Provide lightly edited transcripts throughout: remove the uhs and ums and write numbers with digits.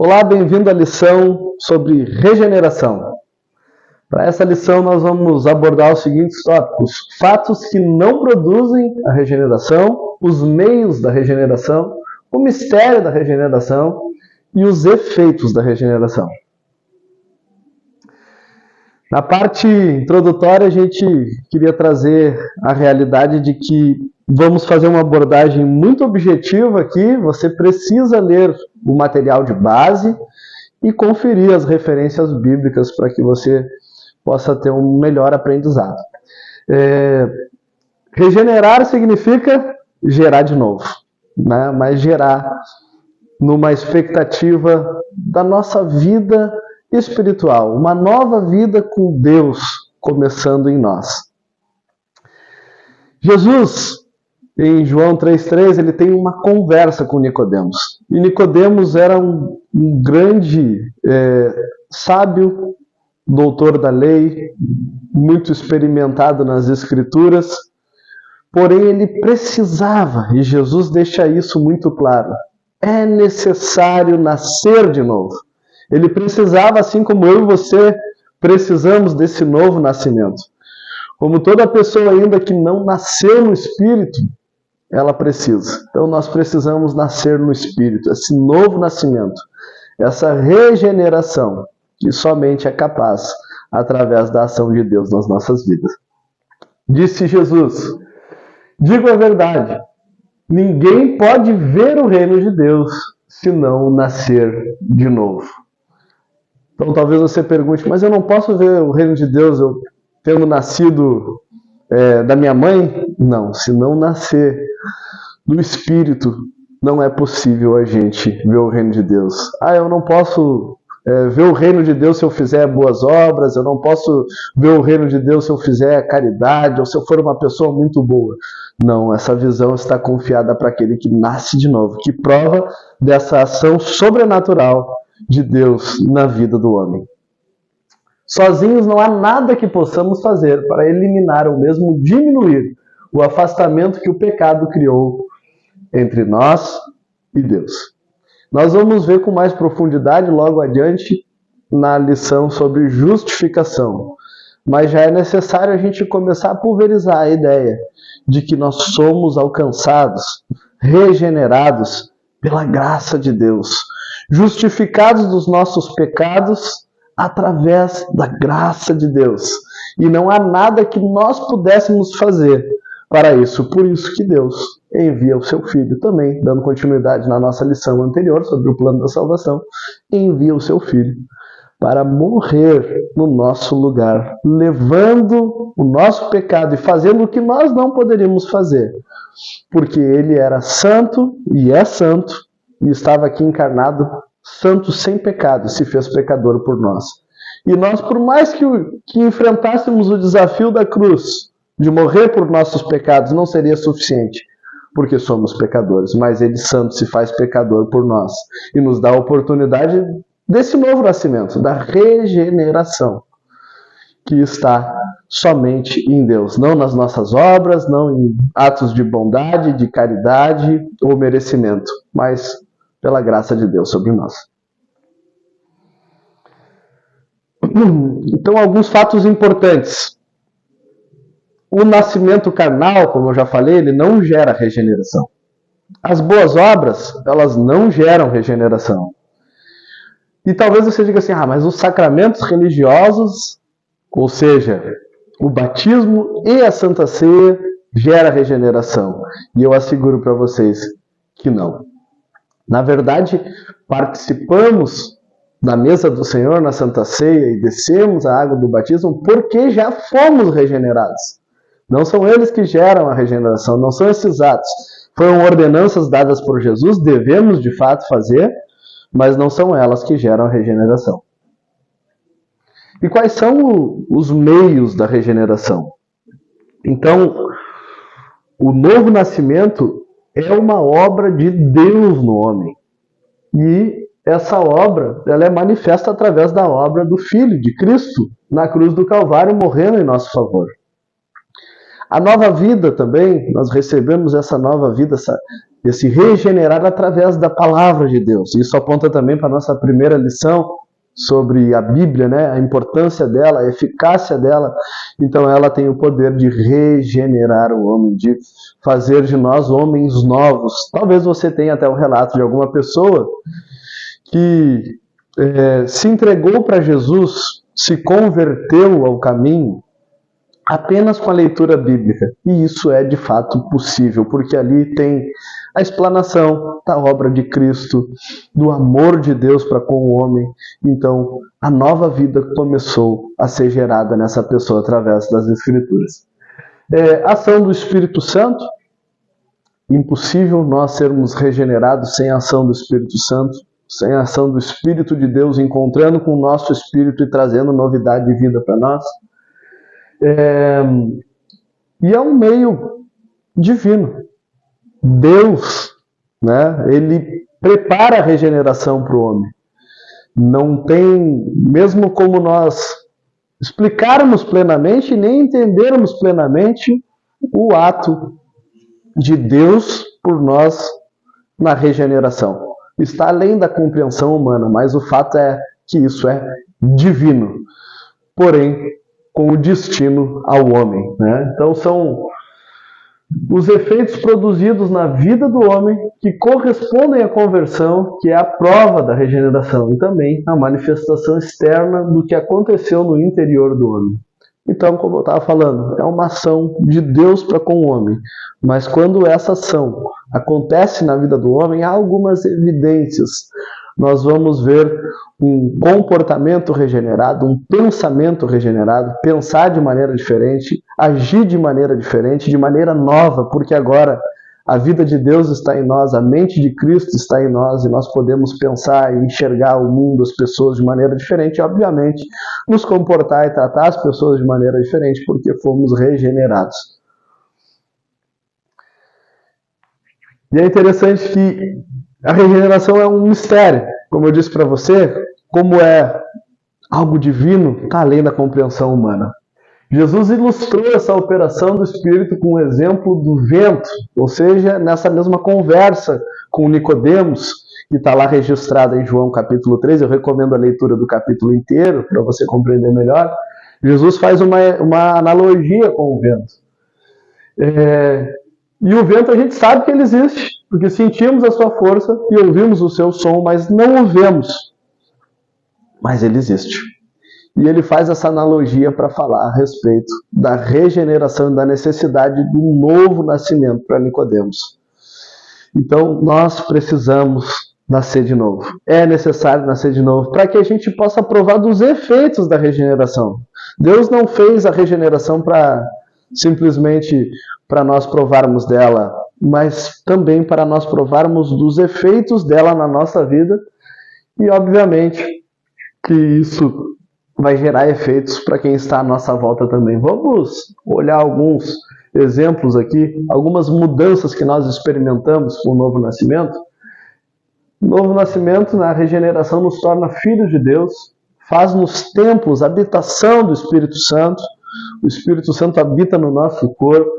Olá, bem-vindo à lição sobre regeneração. Para essa lição nós vamos abordar os seguintes tópicos: fatos que não produzem a regeneração, os meios da regeneração, o mistério da regeneração e os efeitos da regeneração. Na parte introdutória, a gente queria trazer a realidade de que vamos fazer uma abordagem muito objetiva aqui. Você precisa ler o material de base e conferir as referências bíblicas para que você possa ter um melhor aprendizado. Regenerar significa gerar de novo, né? Mas gerar numa expectativa da nossa vida espiritual, uma nova vida com Deus começando em nós. Jesus, em João 3,3, ele tem uma conversa com Nicodemos. E Nicodemos era um grande sábio, doutor da lei, muito experimentado nas Escrituras, porém ele precisava, e Jesus deixa isso muito claro, é necessário nascer de novo. Ele precisava, assim como eu e você, precisamos desse novo nascimento. Como toda pessoa ainda que não nasceu no Espírito, ela precisa. Então nós precisamos nascer no Espírito, esse novo nascimento, essa regeneração, que somente é capaz através da ação de Deus nas nossas vidas. Disse Jesus: digo a verdade, ninguém pode ver o reino de Deus se não nascer de novo. Então talvez você pergunte, mas eu não posso ver o reino de Deus eu tendo nascido da minha mãe? Não, se não nascer do Espírito, não é possível a gente ver o reino de Deus. Eu não posso ver o reino de Deus se eu fizer boas obras, eu não posso ver o reino de Deus se eu fizer caridade, ou se eu for uma pessoa muito boa. Não, essa visão está confiada para aquele que nasce de novo, que prova dessa ação sobrenatural de Deus na vida do homem. Sozinhos não há nada que possamos fazer para eliminar ou mesmo diminuir o afastamento que o pecado criou entre nós e Deus. Nós vamos ver com mais profundidade logo adiante na lição sobre justificação. Mas já é necessário a gente começar a pulverizar a ideia de que nós somos alcançados, regenerados pela graça de Deus, justificados dos nossos pecados através da graça de Deus. E não há nada que nós pudéssemos fazer para isso. Por isso que Deus envia o seu Filho também, dando continuidade na nossa lição anterior sobre o plano da salvação, envia o seu Filho para morrer no nosso lugar, levando o nosso pecado e fazendo o que nós não poderíamos fazer, porque ele era santo e é santo, e estava aqui encarnado, santo sem pecado, se fez pecador por nós. E nós, por mais que enfrentássemos o desafio da cruz, de morrer por nossos pecados, não seria suficiente, porque somos pecadores. Mas ele, santo, se faz pecador por nós e nos dá a oportunidade desse novo nascimento, da regeneração, que está somente em Deus, não nas nossas obras, não em atos de bondade, de caridade ou merecimento, mas pela graça de Deus sobre nós. Então, alguns fatos importantes. O nascimento carnal, como eu já falei, ele não gera regeneração. As boas obras, elas não geram regeneração. E talvez você diga assim, mas os sacramentos religiosos, ou seja, o batismo e a Santa Ceia, gera regeneração. E eu asseguro para vocês que não. Na verdade, participamos da mesa do Senhor na Santa Ceia e descemos a água do batismo porque já fomos regenerados. Não são eles que geram a regeneração, não são esses atos. Foram ordenanças dadas por Jesus, devemos de fato fazer, mas não são elas que geram a regeneração. E quais são os meios da regeneração? Então, o novo nascimento é uma obra de Deus no homem. E essa obra, ela é manifesta através da obra do Filho de Cristo na cruz do Calvário, morrendo em nosso favor. A nova vida também, nós recebemos essa nova vida, esse regenerar através da palavra de Deus. Isso aponta também para a nossa primeira lição sobre a Bíblia, né? A importância dela, a eficácia dela. Então ela tem o poder de regenerar o homem, de fazer de nós homens novos. Talvez você tenha até o relato de alguma pessoa que se entregou para Jesus, se converteu ao caminho apenas com a leitura bíblica. E isso é de fato possível, porque ali tem a explanação da obra de Cristo, do amor de Deus para com o homem. Então, a nova vida começou a ser gerada nessa pessoa através das Escrituras. Ação do Espírito Santo. Impossível nós sermos regenerados sem a ação do Espírito Santo, sem a ação do Espírito de Deus encontrando com o nosso espírito e trazendo novidade de vida para nós. E é um meio divino. Deus, né, ele prepara a regeneração para o homem. Não tem, mesmo como nós explicarmos plenamente, nem entendermos plenamente o ato de Deus por nós na regeneração. Está além da compreensão humana, mas o fato é que isso é divino. Porém, com o destino ao homem, né? Então são os efeitos produzidos na vida do homem que correspondem à conversão, que é a prova da regeneração, e também a manifestação externa do que aconteceu no interior do homem. Então, como eu estava falando, é uma ação de Deus para com o homem. Mas quando essa ação acontece na vida do homem, há algumas evidências. Nós vamos ver um comportamento regenerado, um pensamento regenerado, pensar de maneira diferente, agir de maneira nova, porque agora a vida de Deus está em nós, a mente de Cristo está em nós, e nós podemos pensar e enxergar o mundo, as pessoas de maneira diferente, e, obviamente, nos comportar e tratar as pessoas de maneira diferente, porque fomos regenerados. E é interessante que a regeneração é um mistério. Como eu disse para você, como é algo divino, está além da compreensão humana. Jesus ilustrou essa operação do Espírito com o exemplo do vento, ou seja, nessa mesma conversa com Nicodemos, que está lá registrada em João capítulo 3, eu recomendo a leitura do capítulo inteiro, para você compreender melhor. Jesus faz uma analogia com o vento. E o vento a gente sabe que ele existe, porque sentimos a sua força e ouvimos o seu som, mas não o vemos. Mas ele existe. E ele faz essa analogia para falar a respeito da regeneração e da necessidade de um novo nascimento para Nicodemos. Então, nós precisamos nascer de novo. É necessário nascer de novo para que a gente possa provar dos efeitos da regeneração. Deus não fez a regeneração para simplesmente para nós provarmos dela, mas também para nós provarmos dos efeitos dela na nossa vida. E, obviamente, que isso vai gerar efeitos para quem está à nossa volta também. Vamos olhar alguns exemplos aqui, algumas mudanças que nós experimentamos com o novo nascimento. O novo nascimento, na regeneração, nos torna filhos de Deus, faz-nos templos, habitação do Espírito Santo. O Espírito Santo habita no nosso corpo,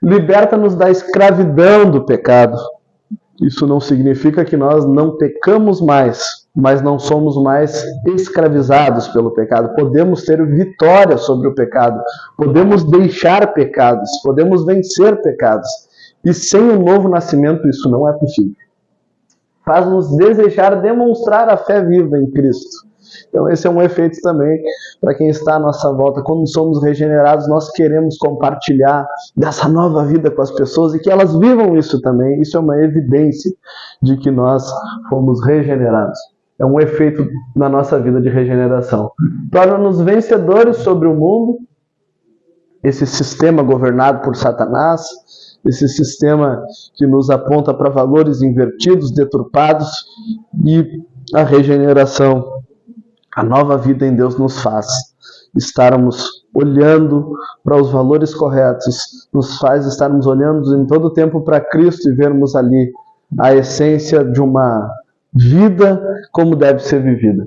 liberta-nos da escravidão do pecado. Isso não significa que nós não pecamos mais, mas não somos mais escravizados pelo pecado. Podemos ter vitória sobre o pecado, podemos deixar pecados, podemos vencer pecados. E sem o novo nascimento isso não é possível. Faz-nos desejar demonstrar a fé viva em Cristo. Então esse é um efeito também para quem está à nossa volta. Quando somos regenerados, nós queremos compartilhar dessa nova vida com as pessoas e que elas vivam isso também. Isso é uma evidência de que nós fomos regenerados. É um efeito na nossa vida de regeneração. Torna-nos vencedores sobre o mundo, esse sistema governado por Satanás, esse sistema que nos aponta para valores invertidos, deturpados, e a regeneração, a nova vida em Deus nos faz estarmos olhando para os valores corretos, nos faz estarmos olhando em todo o tempo para Cristo e vermos ali a essência de uma vida como deve ser vivida.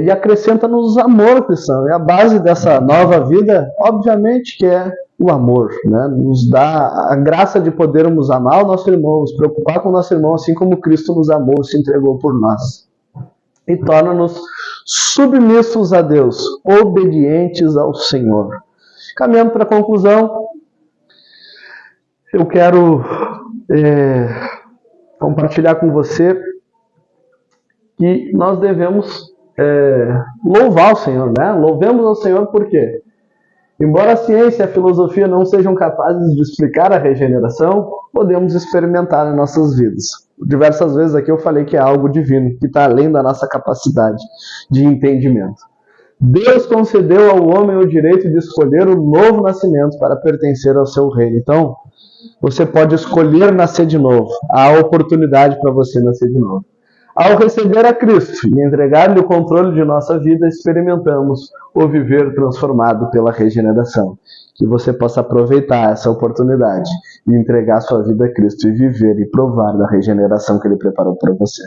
E acrescenta-nos amor cristão. E a base dessa nova vida, obviamente, que é o amor, né? Nos dá a graça de podermos amar o nosso irmão, nos preocupar com o nosso irmão, assim como Cristo nos amou e se entregou por nós. E torna-nos submissos a Deus, obedientes ao Senhor. Caminhando para a conclusão, eu quero compartilhar com você que nós devemos louvar o Senhor, né? Louvemos ao Senhor por quê? Embora a ciência e a filosofia não sejam capazes de explicar a regeneração, podemos experimentar em nossas vidas. Diversas vezes aqui eu falei que é algo divino, que está além da nossa capacidade de entendimento. Deus concedeu ao homem o direito de escolher o novo nascimento para pertencer ao seu reino. Então, você pode escolher nascer de novo. Há oportunidade para você nascer de novo. Ao receber a Cristo e entregar-lhe o controle de nossa vida, experimentamos o viver transformado pela regeneração. Que você possa aproveitar essa oportunidade e entregar sua vida a Cristo e viver e provar da regeneração que Ele preparou para você.